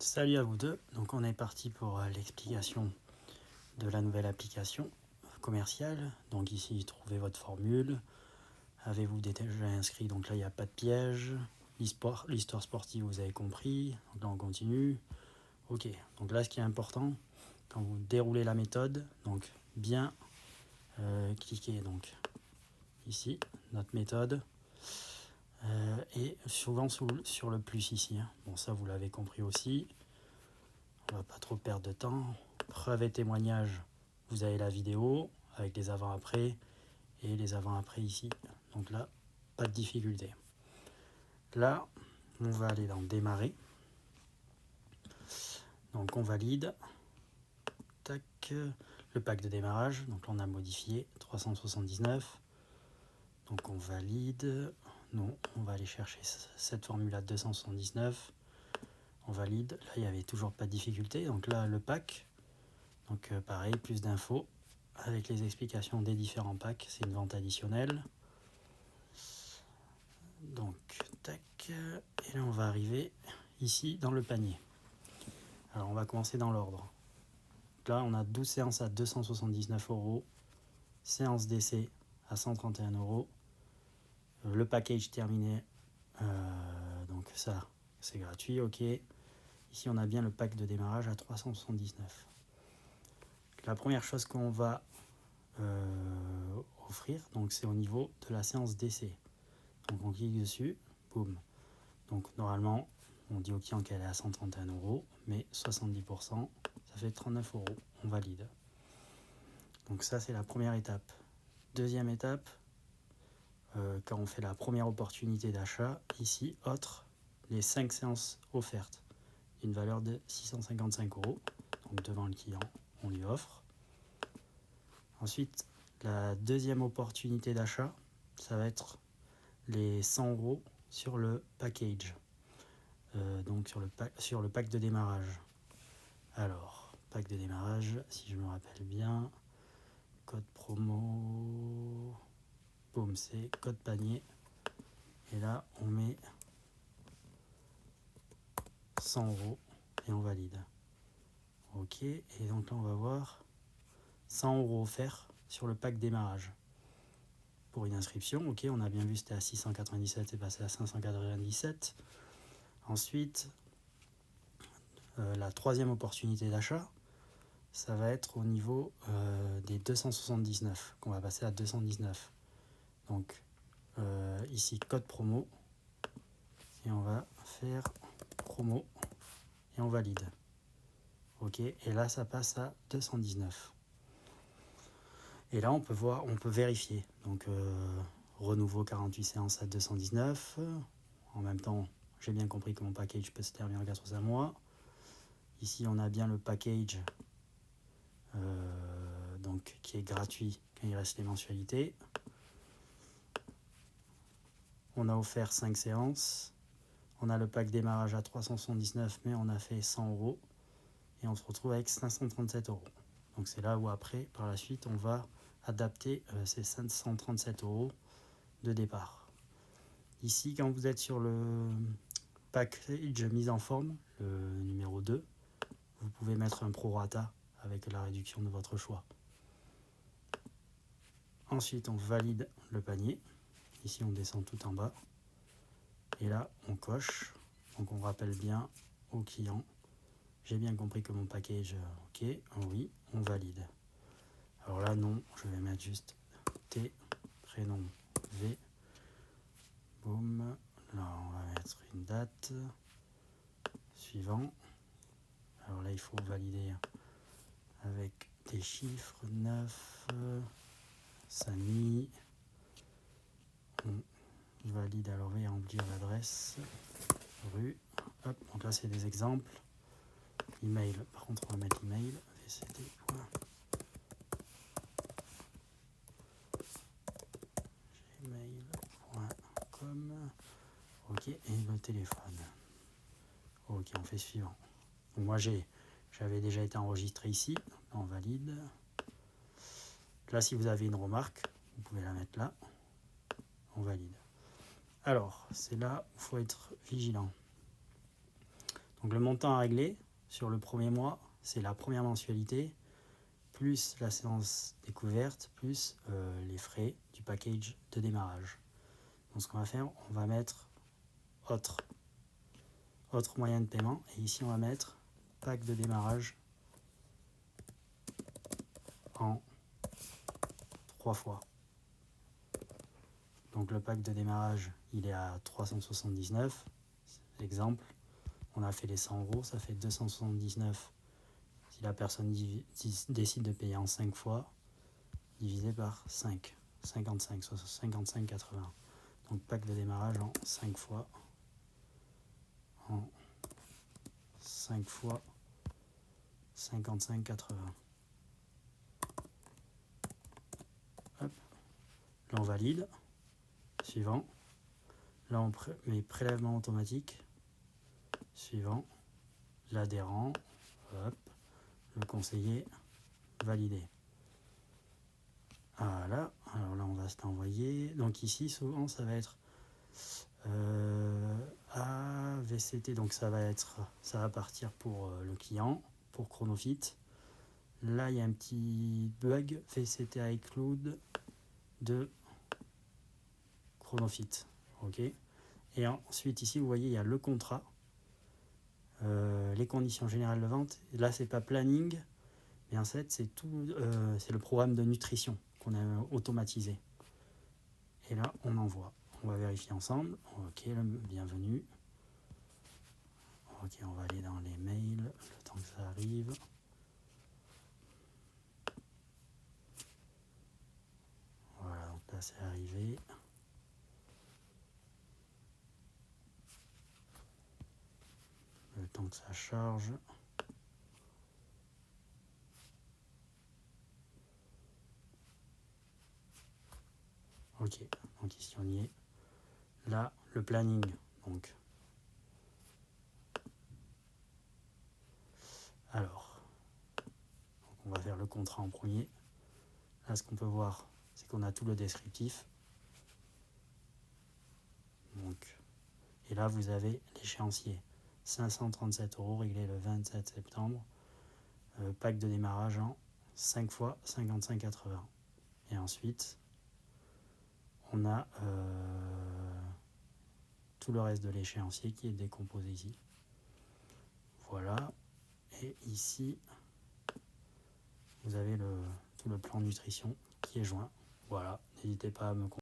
Salut à vous deux, donc on est parti pour l'explication de la nouvelle application commerciale. Donc ici, trouvez votre formule. Avez-vous déjà inscrit? Donc là, il n'y a pas de piège. L'histoire sportive, vous avez compris. Donc là, on continue. Ok, donc là, ce qui est important, quand vous déroulez la méthode, donc bien cliquer donc ici, notre méthode. Et souvent sur le plus ici. Bon, ça, vous l'avez compris aussi. On va pas trop perdre de temps. Preuve et témoignage, vous avez la vidéo avec les avant-après et les avant-après ici. Donc là, pas de difficulté. Là, on va aller dans démarrer. Donc on valide. Tac. Le pack de démarrage. Donc là, on a modifié 379. Donc on valide. Non, on va aller chercher cette formule à 279. On valide. Là, il n'y avait toujours pas de difficulté. Donc là, le pack. Donc pareil, plus d'infos avec les explications des différents packs. C'est une vente additionnelle. Donc, tac. Et là, on va arriver ici dans le panier. Alors, on va commencer dans l'ordre. Là, on a 12 séances à 279 €. Séance d'essai à 131 €. Le package terminé. Donc ça, c'est gratuit, ok. Ici, on a bien le pack de démarrage à 379. La première chose qu'on va offrir, donc c'est au niveau de la séance d'essai. Donc on clique dessus, boum. Donc normalement, on dit au client qu'elle est à 131 €, mais 70%, ça fait 39 €. On valide. Donc ça, c'est la première étape. Deuxième étape, quand on fait la première opportunité d'achat, ici, autre, les 5 séances offertes, d'une valeur de 655 €. Donc devant le client, on lui offre. Ensuite, la deuxième opportunité d'achat, ça va être les 100 € sur le package. Donc sur le pack de démarrage. Alors, pack de démarrage, si je me rappelle bien, code promo, boum, c'est code panier. Et là, on met 100 € et on valide. Ok, et donc là, on va voir 100 € offerts sur le pack démarrage. Pour une inscription, ok, on a bien vu, c'était à 697 et passé à 597. Ensuite, la troisième opportunité d'achat, ça va être au niveau des 279, qu'on va passer à 219. Donc ici, code promo, et on va faire promo, et on valide. Ok, et là, ça passe à 219. Et là, on peut vérifier. Donc, renouveau 48 séances à 219. En même temps, j'ai bien compris que mon package peut se terminer en 4 mois. Ici, on a bien le package donc, qui est gratuit quand il reste les mensualités. On a offert 5 séances. On a le pack démarrage à 379, mais on a fait 100 €. Et on se retrouve avec 537 €. Donc c'est là où après, par la suite, on va adapter ces 537 € de départ. Ici, quand vous êtes sur le package mise en forme, le numéro 2, vous pouvez mettre un prorata avec la réduction de votre choix. Ensuite, on valide le panier. Ici, on descend tout en bas. Et là, on coche. Donc, on rappelle bien au client. J'ai bien compris que mon package, ok, oui, on valide. Alors là, non, je vais mettre juste T, prénom, V. Boum. Là, on va mettre une date. Suivant. Alors là, il faut valider avec des chiffres 9, Samy. On valide, alors on va remplir l'adresse, rue. Hop, donc là, c'est des exemples. Email, par contre, on va mettre l'email, vct.gmail.com. Ok, et le téléphone. Ok, on fait suivant. Donc moi, j'avais déjà été enregistré ici. On valide. Là, si vous avez une remarque, vous pouvez la mettre là. On valide. Alors, c'est là où il faut être vigilant. Donc le montant à régler sur le premier mois, c'est la première mensualité, plus la séance découverte, plus les frais du package de démarrage. Donc ce qu'on va faire, on va mettre autre moyen de paiement, et ici on va mettre pack de démarrage en 3 fois. Donc le pack de démarrage, il est à 379. Exemple, on a fait les 100 €, ça fait 279 si la personne décide de payer en 5 fois, divisé par 5, 55, 55, 80. Donc pack de démarrage en 5 fois, en 5 fois 55, 80. Hop. Là on valide. Suivant. Là on met prélèvement automatique. Suivant. L'adhérent. Hop. Le conseiller. Validé. Voilà. Alors là on va se l'envoyer. Donc ici souvent ça va être VCT. Donc ça va partir pour le client, pour Chronofit. Là il y a un petit bug VCT iCloud de Chronofit. Ok. Et ensuite ici vous voyez il y a le contrat, les conditions générales de vente. Là c'est pas planning, mais en fait c'est tout, c'est le programme de nutrition qu'on a automatisé. Et là on envoie. On va vérifier ensemble. Ok, bienvenue. Ok, on va aller dans les mails le temps que ça arrive. Voilà, donc là c'est arrivé. Le temps que ça charge. Ok, donc ici on y est. Là, le planning. Donc, alors, on va faire le contrat en premier. Là, ce qu'on peut voir, c'est qu'on a tout le descriptif. Donc, et là, vous avez l'échéancier. 537 € réglé le 27 septembre. Pack de démarrage en 5 fois 55,80. Et ensuite, on a tout le reste de l'échéancier qui est décomposé ici. Voilà. Et ici, vous avez tout le plan nutrition qui est joint. Voilà, n'hésitez pas à me contacter.